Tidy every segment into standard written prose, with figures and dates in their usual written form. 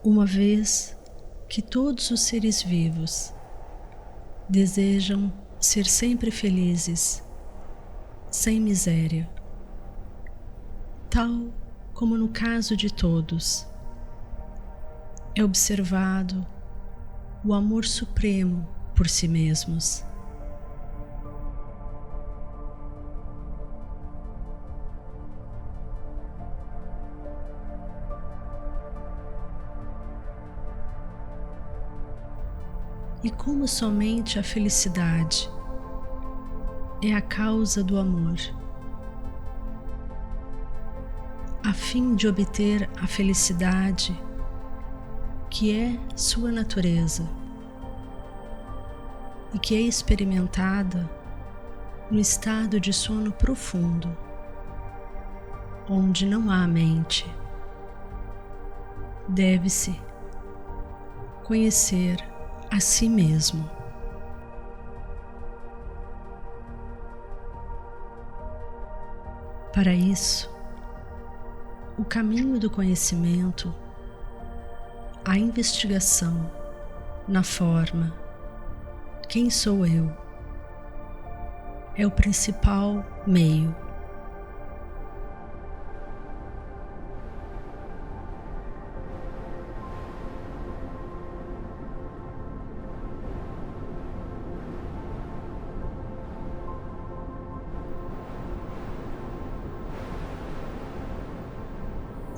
uma vez que todos os seres vivos desejam ser sempre felizes, sem miséria, tal como no caso de todos, é observado o amor supremo por si mesmos. E como somente a felicidade é a causa do amor, a fim de obter a felicidade que é sua natureza e que é experimentada no estado de sono profundo, onde não há mente, deve-se conhecer a si mesmo. Para isso, o caminho do conhecimento, a investigação na forma "Quem sou eu?" é o principal meio.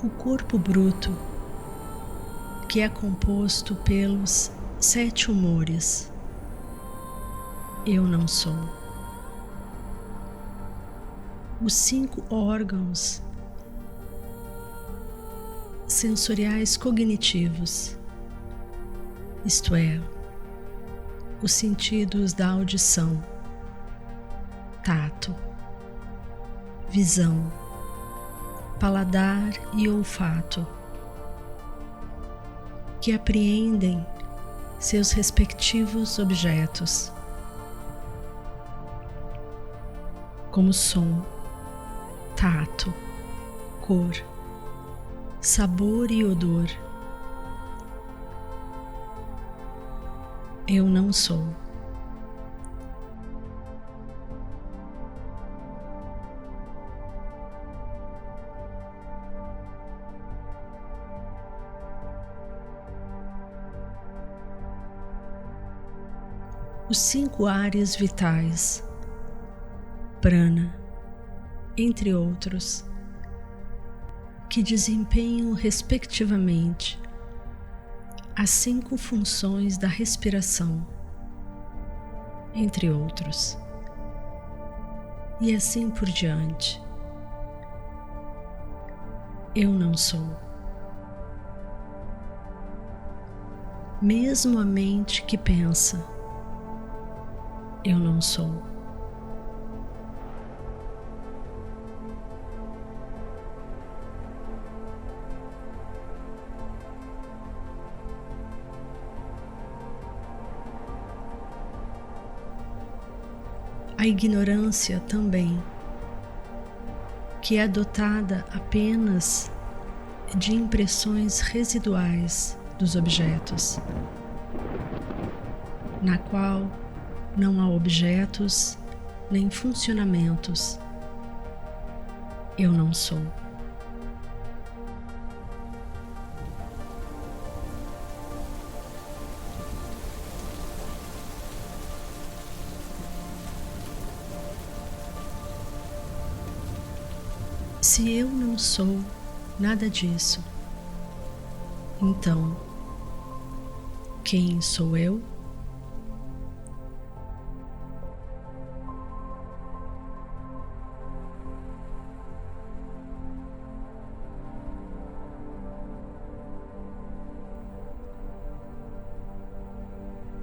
O corpo bruto, que é composto pelos 7 humores, eu não sou. Os 5 órgãos sensoriais cognitivos, isto é, os sentidos da audição, tato, visão, paladar e olfato, que apreendem seus respectivos objetos, como som, tato, cor, sabor e odor. Eu não sou. Os 5 áreas vitais, prana, entre outros, que desempenham respectivamente as 5 funções da respiração, entre outros, e assim por diante. Eu não sou. Mesmo a mente que pensa, eu não sou. A ignorância também, que é adotada apenas de impressões residuais dos objetos, na qual não há objetos nem funcionamentos. Eu não sou. Se eu não sou nada disso, então, quem sou eu?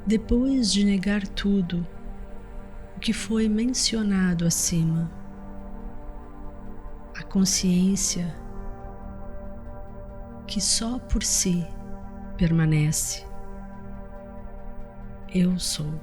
Depois de negar tudo o que foi mencionado acima, a consciência que só por si permanece, eu sou.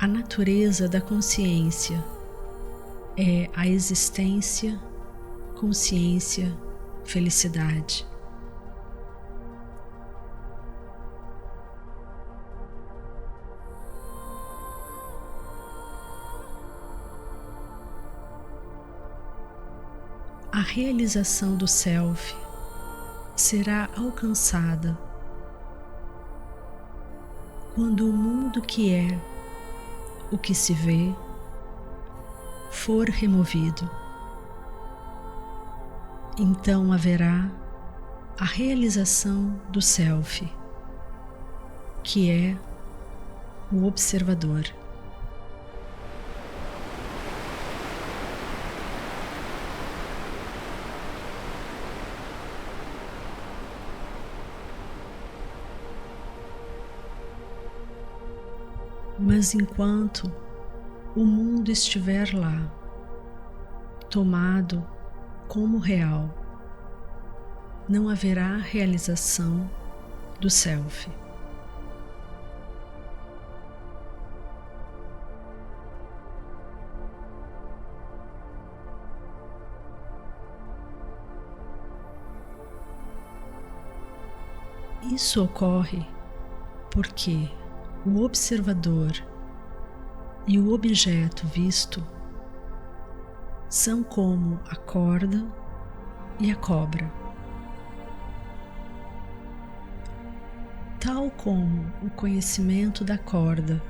A natureza da consciência é a existência, consciência, felicidade. A realização do Self será alcançada quando o mundo que é o que se vê for removido. Então haverá a realização do Self, que é o observador. Mas enquanto o mundo estiver lá, tomado como real, não haverá realização do Self. Isso ocorre porque o observador e o objeto visto são como a corda e a cobra. Tal como o conhecimento da corda,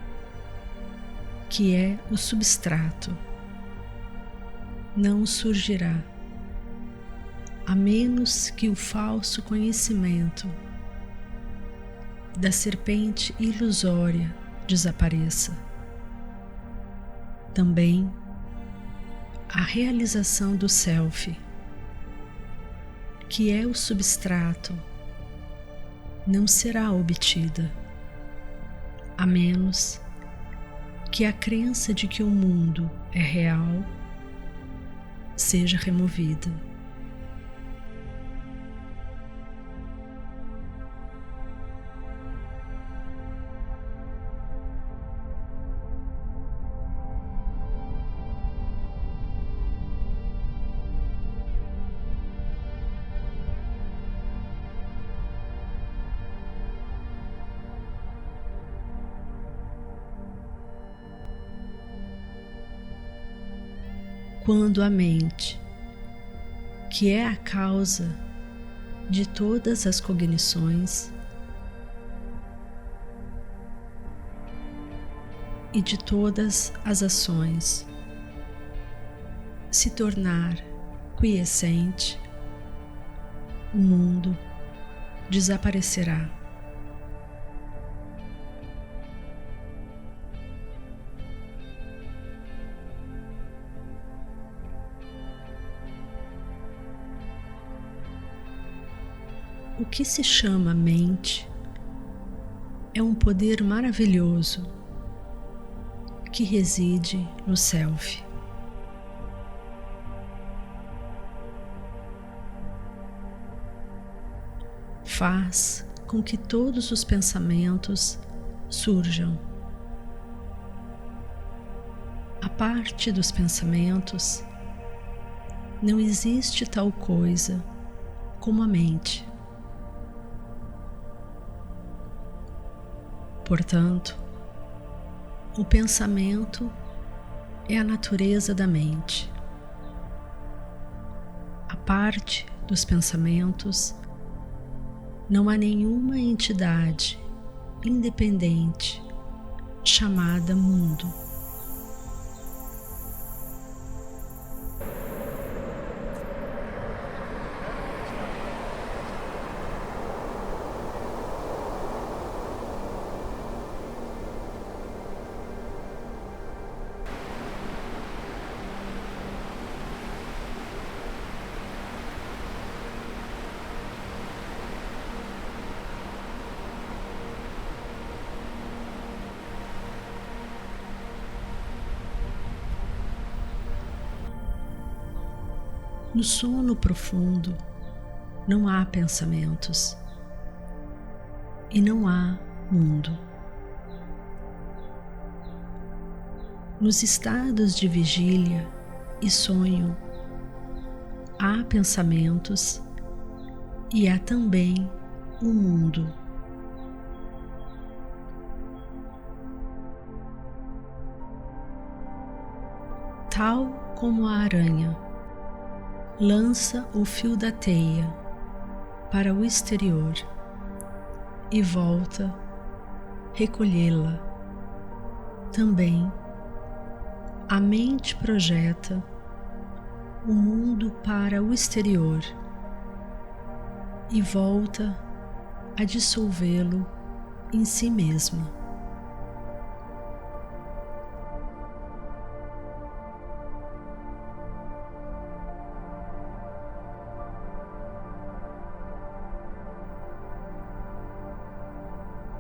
que é o substrato, não surgirá, a menos que o falso conhecimento da serpente ilusória desapareça. Também a realização do Self, que é o substrato, não será obtida, a menos que a crença de que o mundo é real seja removida. Quando a mente, que é a causa de todas as cognições e de todas as ações, se tornar quiescente, o mundo desaparecerá. O que se chama mente é um poder maravilhoso que reside no Self. Faz com que todos os pensamentos surjam. A parte dos pensamentos, não existe tal coisa como a mente. Portanto, o pensamento é a natureza da mente. A parte dos pensamentos, não há nenhuma entidade independente chamada mundo. No sono profundo não há pensamentos e não há mundo. Nos estados de vigília e sonho, há pensamentos e há também o mundo. Tal como a aranha lança o fio da teia para o exterior e volta recolhê-la, também a mente projeta o mundo para o exterior e volta a dissolvê-lo em si mesma.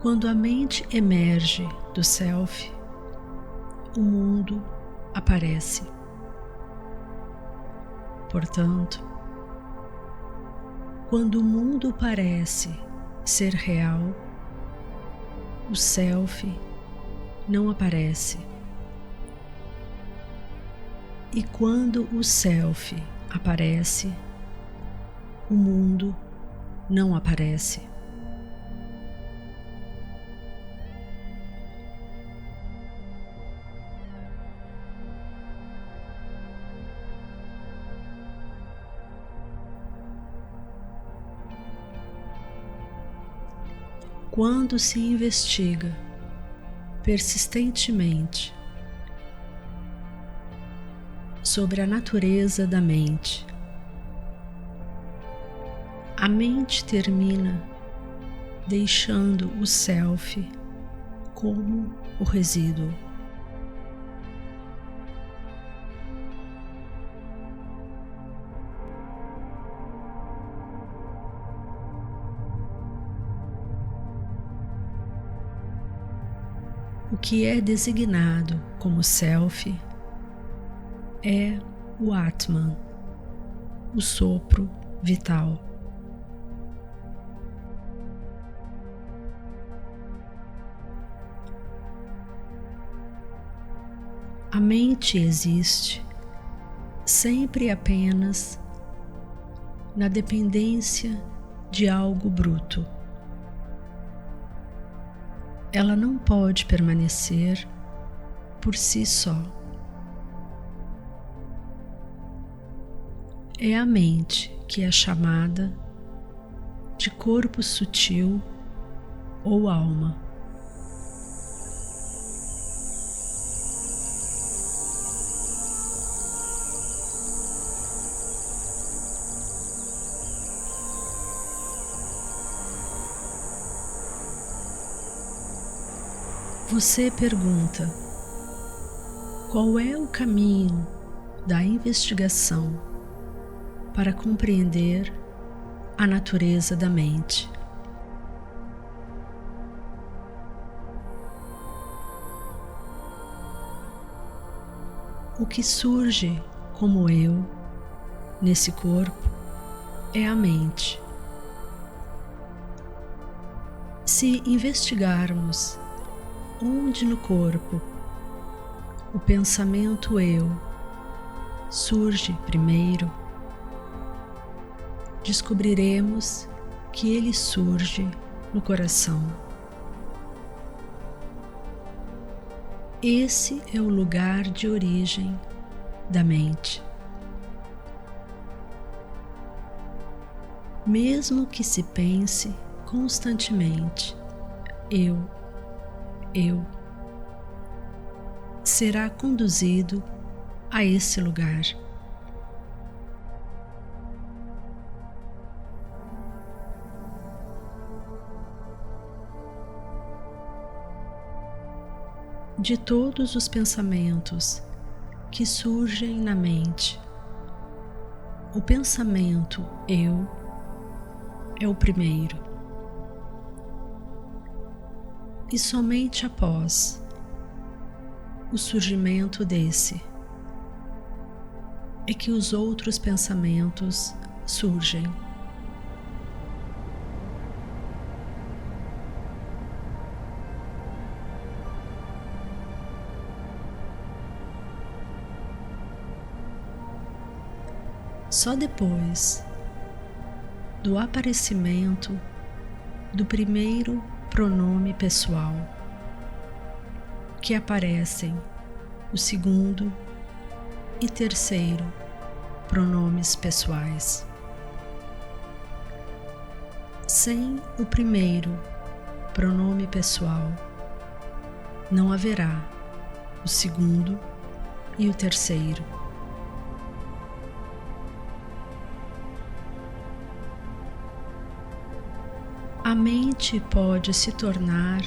Quando a mente emerge do self, o mundo aparece. Portanto, quando o mundo parece ser real, o self não aparece. E quando o self aparece, o mundo não aparece. Quando se investiga persistentemente sobre a natureza da mente, a mente termina deixando o self como o resíduo. O que é designado como self é o Atman, o sopro vital. A mente existe sempre apenas na dependência de algo bruto. Ela não pode permanecer por si só. É a mente que é chamada de corpo sutil ou alma. Você pergunta: qual é o caminho da investigação para compreender a natureza da mente? O que surge como eu nesse corpo é a mente. Se investigarmos onde no corpo o pensamento eu surge primeiro, descobriremos que ele surge no coração. Esse é o lugar de origem da mente. Mesmo que se pense constantemente, eu, será conduzido a esse lugar. De todos os pensamentos que surgem na mente, o pensamento eu é o primeiro. E somente após o surgimento desse é que os outros pensamentos surgem. só depois do aparecimento do primeiro pronome pessoal que aparecem o segundo e terceiro pronomes pessoais. Sem o primeiro pronome pessoal, não haverá o segundo e o terceiro. A mente pode se tornar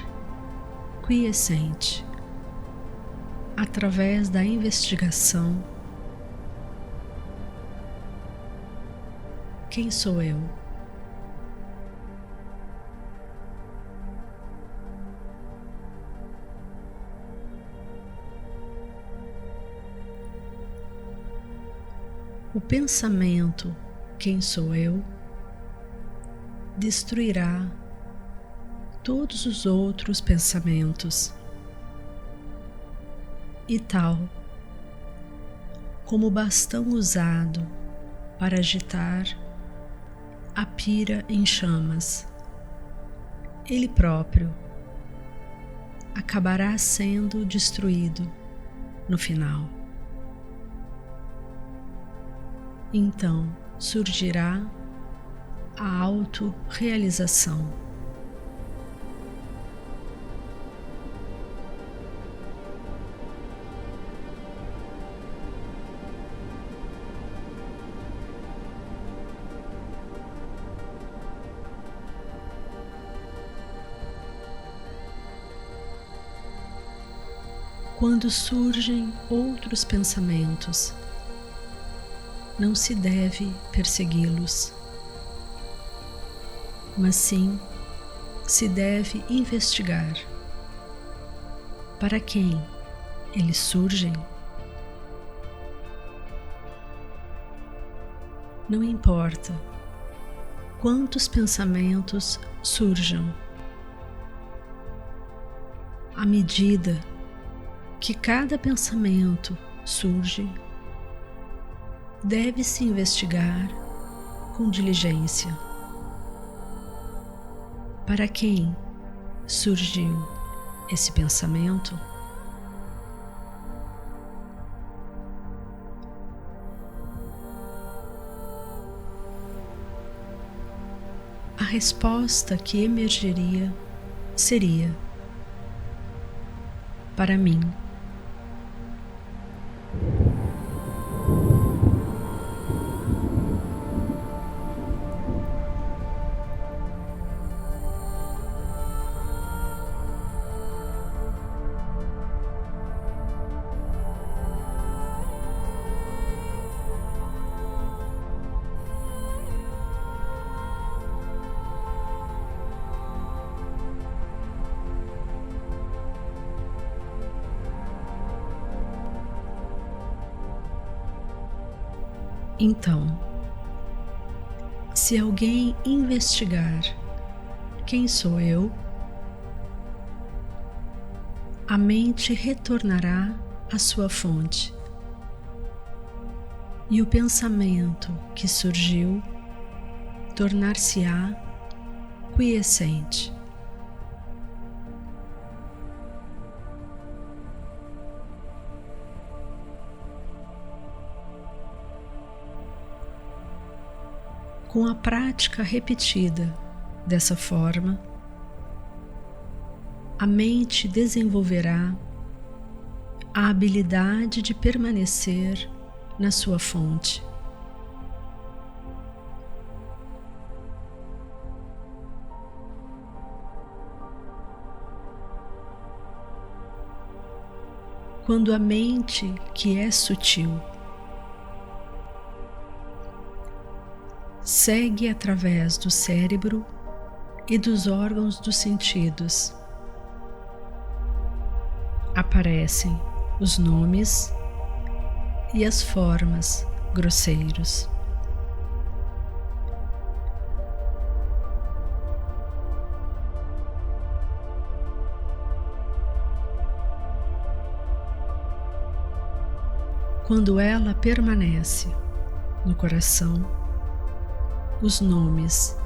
quiescente através da investigação: quem sou eu? O pensamento quem sou eu destruirá todos os outros pensamentos, e tal como o bastão usado para agitar a pira em chamas, ele próprio acabará sendo destruído no final. Então surgirá a autorrealização. Quando surgem outros pensamentos, não se deve persegui-los, mas sim se deve investigar para quem eles surgem. Não importa quantos pensamentos surjam, à medida que cada pensamento surge, deve-se investigar com diligência para quem surgiu esse pensamento. A resposta que emergeria seria: para mim. Então, se alguém investigar quem sou eu, a mente retornará à sua fonte e o pensamento que surgiu tornar-se-á quiescente. Com a prática repetida dessa forma, a mente desenvolverá a habilidade de permanecer na sua fonte. Quando a mente, que é sutil, segue através do cérebro e dos órgãos dos sentidos, aparecem os nomes e as formas grosseiros. Quando ela permanece no coração, os nomes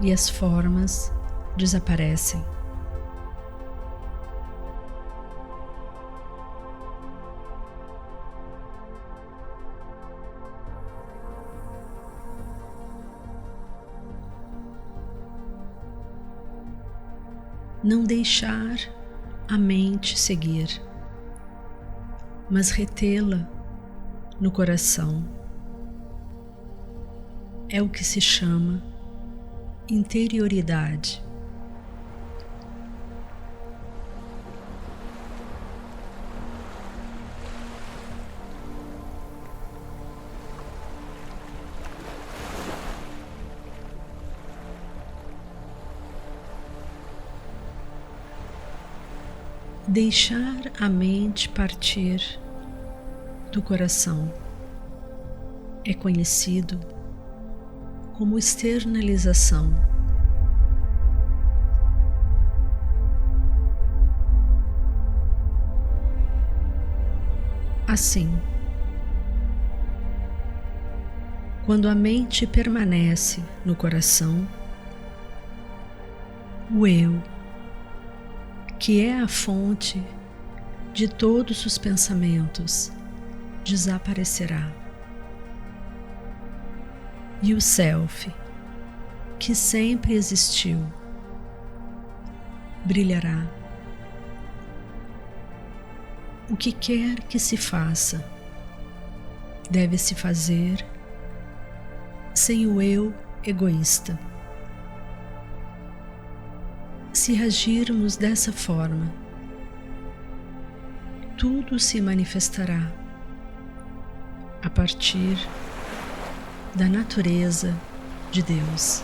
e as formas desaparecem. Não deixar a mente seguir, mas retê-la no coração. É o que se chama interioridade. Deixar a mente partir do coração é conhecido como externalização. Assim, quando a mente permanece no coração, o eu, que é a fonte de todos os pensamentos, desaparecerá. E o Self, que sempre existiu, brilhará. O que quer que se faça, deve se fazer sem o eu egoísta. Se agirmos dessa forma, tudo se manifestará a partir da natureza de Deus.